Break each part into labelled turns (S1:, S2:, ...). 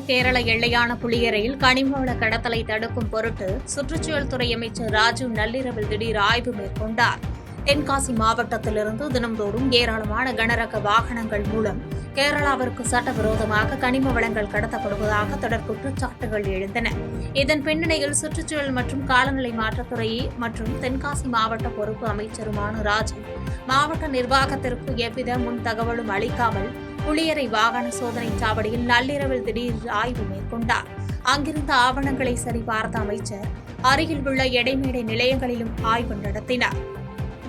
S1: கேரள எல்லையான புளியரையில் கனிமவள கடத்தலை தடுக்கும் பொருட்டு சுற்றுச்சூழல் துறை அமைச்சர் ராஜு நள்ளிரவில் திடீர் ஆய்வு மேற்கொண்டார். தென்காசி மாவட்டத்திலிருந்து தினம்தோறும் ஏராளமான கனரக வாகனங்கள் மூலம் கேரளாவிற்கு சட்டவிரோதமாக கனிம வளங்கள் கடத்தப்படுவதாக தொடர் குற்றச்சாட்டுகள் எழுந்தன. இதன் பின்னணியில் சுற்றுச்சூழல் மற்றும் காலநிலை மாற்றத்துறை மற்றும் தென்காசி மாவட்ட பொறுப்பு அமைச்சருமான ராஜு மாவட்ட நிர்வாகத்திற்கு எவ்வித முன் தகவலும் அளிக்காமல் புளியரை வாகன சோதனை சாவடியில் நள்ளிரவில் திடீர் ஆய்வு மேற்கொண்டார். அங்கிருந்த ஆவணங்களை சரிபார்த்த அமைச்சர் அருகில் உள்ள எடைமேடை நிலையங்களிலும் ஆய்வு நடத்தினார்.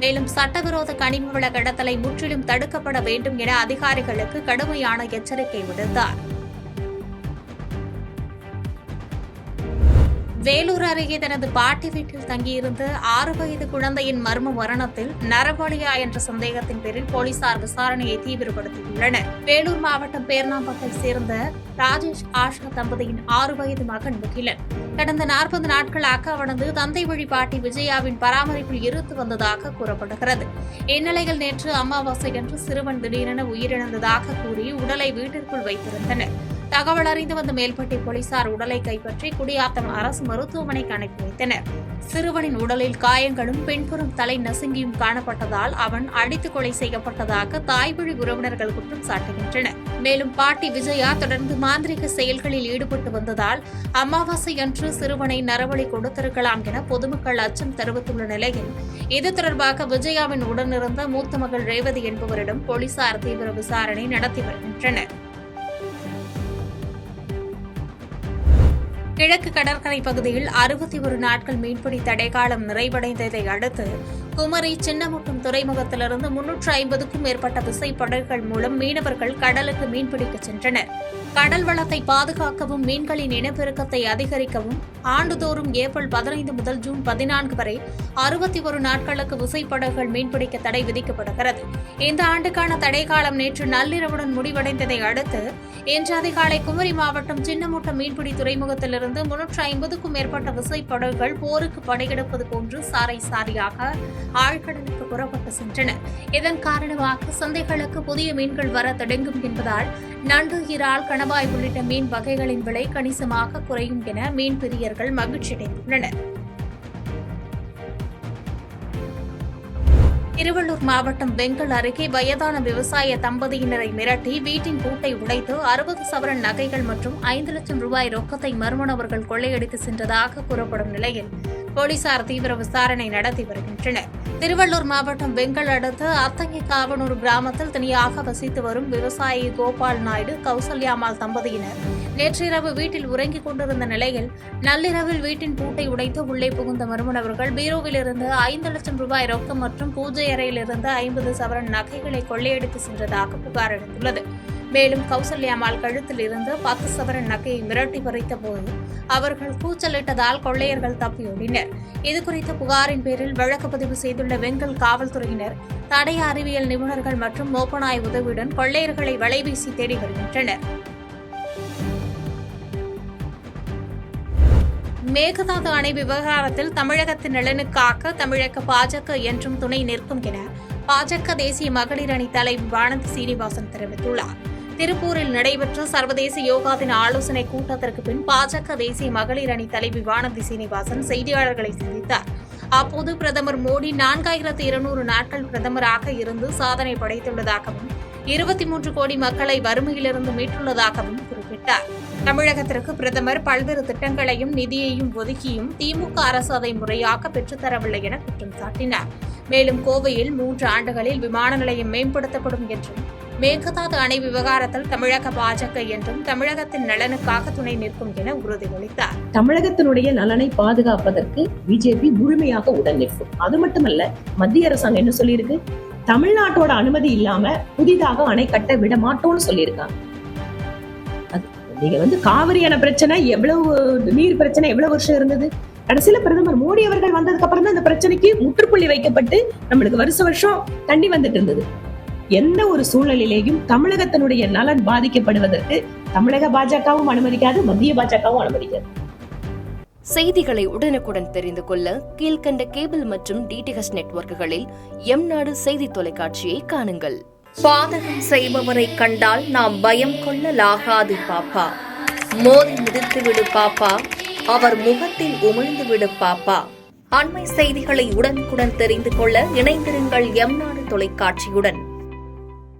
S1: மேலும் சட்டவிரோத கனிமவள கடத்தலை முற்றிலும் தடுக்கப்பட வேண்டும் என அதிகாரிகளுக்கு கடுமையான எச்சரிக்கை விடுத்தார். வேலூர் அருகே தனது பாட்டி வீட்டில் தங்கியிருந்த 6 வயது குழந்தையின் மர்ம மரணத்தில் நரபலியா என்ற சந்தேகத்தின் பேரில் போலீசார் விசாரணையை தீவிரப்படுத்தியுள்ளனர். வேலூர் மாவட்டம் பேர்ணாம்பட்டை சேர்ந்த ராஜேஷ் ஆஷா தம்பதியின் 6 வயது மகன் முகிலன் கடந்த 40 நாட்களாக அவனது தந்தை வழி பாட்டி விஜயாவின் பராமரிப்பில் இருந்து வந்ததாக கூறப்படுகிறது. இந்நிலையில் நேற்று அமாவாசையன்று சிறுவன் திடீரென உயிரிழந்ததாக கூறி உடலை வீட்டிற்குள் வைத்திருந்தனர். தகவல் அறிந்து வந்த மேல்பட்டி போலீசார் உடலை கைப்பற்றி குடியாத்தம் அரசு மருத்துவமனைக்கு அனுப்பி வைத்தனர். சிறுவனின் உடலில் காயங்களும் பின்புறம் தலை நசுங்கியும் காணப்பட்டதால் அவன் அடித்து கொலை செய்யப்பட்டதாக தாய்வழி உறவினர்கள் குற்றம் சாட்டுகின்றனர். மேலும் பாட்டி விஜயா தொடர்ந்து மாந்திரிக செயல்களில் ஈடுபட்டு வந்ததால் அமாவாசை அன்று சிறுவனை நரபலி கொடுத்திருக்கலாம் என பொதுமக்கள் அச்சம் தெரிவித்துள்ள நிலையில் இது தொடர்பாக விஜயாவின் உடனிருந்த மூத்த மகள் ரேவதி என்பவரிடம் போலீசார் தீவிர விசாரணை நடத்தி வருகின்றனர். கிழக்கு கடற்கரை பகுதியில் 61 நாட்கள் மீன்பிடி தடைக்காலம் நிறைவடைந்ததை அடுத்து குமரி சின்னமுட்டம் துறைமுகத்திலிருந்து 350க்கும் மேற்பட்ட விசைப்படகுகள் மூலம் மீனவர்கள் கடலுக்கு மீன்பிடிக்க சென்றனர். கடல் வளத்தை பாதுகாக்கவும் மீன்களின் இனப்பெருக்கத்தை அதிகரிக்கவும் ஆண்டுதோறும் ஏப்ரல் 15 முதல் ஜூன் 14 வரை 61 நாட்களுக்கு விசைப்படகுகள் மீன்பிடிக்க தடை விதிக்கப்படுகிறது. இந்த ஆண்டுக்கான தடைக்காலம் நேற்று நள்ளிரவுடன் முடிவடைந்ததை அடுத்து இன்று அதிகாலை குமரி மாவட்டம் சின்னமுட்டம் மீன்பிடி துறைமுகத்திலிருந்து 350க்கும் மேற்பட்ட விசைப்படகுகள் போருக்கு படையெடுப்பது போன்று சாரை சாரியாக ஆழ்கடலுக்கு புறப்பட்டு சென்றன. இதன் காரணமாக சந்தைகளுக்கு புதிய மீன்கள் வர தொடங்கும் என்பதால் நண்டு, இறால், கணவாய் உள்ளிட்ட மீன் வகைகளின் விலை கணிசமாக குறையும் என மீன் பிரியர்கள் மகிழ்ச்சியடைந்துள்ளனர். திருவள்ளூர் மாவட்டம் வெங்கல் அருகே வயதான விவசாய தம்பதியினரை மிரட்டி வீட்டின் பூட்டை உடைத்து 60 சவரன் நகைகள் மற்றும் 5 லட்சம் ரூபாய் ரொக்கத்தை மர்ம நபர்கள் கொள்ளையடித்து சென்றதாக கூறப்படும் நிலையில் போலீசார் தீவிர விசாரணை நடத்தி வருகின்றனர். திருவள்ளூர் மாவட்டம் வெங்கல் அடுத்த அத்தங்கிக்காவனூர் கிராமத்தில் தனியாக வசித்து வரும் விவசாயி கோபால் நாயுடு, கௌசல்யாமால் தம்பதியினர் நேற்றிரவு வீட்டில் உறங்கிக் கொண்டிருந்த நிலையில் நள்ளிரவில் வீட்டின் பூட்டை உடைத்து உள்ளே புகுந்த மர்ம நபர்கள் பீரோவில் இருந்து 5 லட்சம் ரூபாய் ரொக்கம் மற்றும் பூஜை அறையில் இருந்து 50 சவரன் நகைகளை கொள்ளையடித்து சென்றதாக புகார் எழுந்துள்ளது. மேலும் கௌசல்யாமால் கழுத்தில் இருந்து 10 சவரன் நகையை மிரட்டி பறித்த போது அவர்கள் கூச்சலிட்டதால் கொள்ளையர்கள் தப்பியோடினர். இதுகுறித்த புகாரின் பேரில் வழக்கு பதிவு செய்துள்ள வெங்கல் காவல்துறையினர் தடய அறிவியல் நிபுணர்கள் மற்றும் மோப்பநாய் உதவியுடன் கொள்ளையர்களை வலைவீசி தேடி வருகின்றனர். மேகதாது அணை விவகாரத்தில் தமிழகத்தின் நலனுக்காக தமிழக பாஜக என்றும் துணை நிற்கும் என பாஜக தேசிய மகளிர் அணி தலைவர் வானதி சீனிவாசன் தெரிவித்துள்ளார். திருப்பூரில் நடைபெற்ற சர்வதேச யோகா தின ஆலோசனைக் கூட்டத்திற்கு பின் பாஜக தேசிய மகளிர் அணி தலைவி வானதி சீனிவாசன் செய்தியாளர்களை சந்தித்தார். அப்போது பிரதமர் மோடி 4200 நாட்கள் பிரதமராக இருந்து சாதனை படைத்துள்ளதாகவும் 23 கோடி மக்களை வறுமையிலிருந்து மீட்டுள்ளதாகவும் குறிப்பிட்டார். தமிழகத்திற்கு பிரதமர் பல்வேறு திட்டங்களையும் நிதியையும் ஒதுக்கியும் திமுக அரசு அதை முறையாக பெற்றுத்தரவில்லை என குற்றம் சாட்டினார். மேலும் கோவையில் 3 ஆண்டுகளில் விமான நிலையம் மேம்படுத்தப்படும் என்றும் மேகதாது அணை விவகாரத்தில் தமிழக பாஜக என்றும் தமிழகத்தின் நலனுக்காக துணை நிற்கும் என உறுதியளித்தார்.
S2: தமிழகத்தினுடைய நலனை பாதுகாப்பதற்கு பிஜேபி முழுமையாக உடன் நிற்கும். அது மட்டுமல்ல, மத்திய அரசாங்கம் என்ன சொல்லியிருக்கு, தமிழ்நாட்டோட அனுமதி இல்லாம புதிதாக அணை கட்ட விட மாட்டோம்னு சொல்லியிருக்காங்க. நீங்க காவிரி அணை பிரச்சனை எவ்வளவு, நீர் பிரச்சனை எவ்வளவு வருஷம் இருந்தது. கடைசியில பிரதமர் மோடி அவர்கள் வந்ததுக்கு அப்புறம் தான் இந்த பிரச்சனைக்கு முற்றுப்புள்ளி வைக்கப்பட்டு நம்மளுக்கு வருஷம் தண்ணி வந்துட்டு இருந்தது. எந்த ஒரு சூழ்நிலையிலேயும் தமிழகத்தினுடைய நலன் பாதிக்கப்படுவதற்கு தமிழக பாஜகவும் அனுமதிக்காது, மத்திய பாஜகவும் அனுமதிக்காது.
S3: செய்திகளை உடனுக்குடன் தெரிந்து கொள்ள கீழ்கண்ட கேபிள் மற்றும் டிடிஎச் நெட்வொர்க்குகளில் எம்நாடு செய்தி தொலைக்காட்சியை காணுங்கள்.
S1: பாதகம் செய்பவரை கண்டால் நாம் பயம் கொள்ளலாகாது பாப்பா. மோதி மிதித்து விடு பாப்பா, அவர் முகத்தில் உமிழ்ந்து விடு பாப்பா. அண்மை செய்திகளை உடனுக்குடன் தெரிந்து கொள்ள இணைந்திருங்கள் எம் நாடு தொலைக்காட்சியுடன்.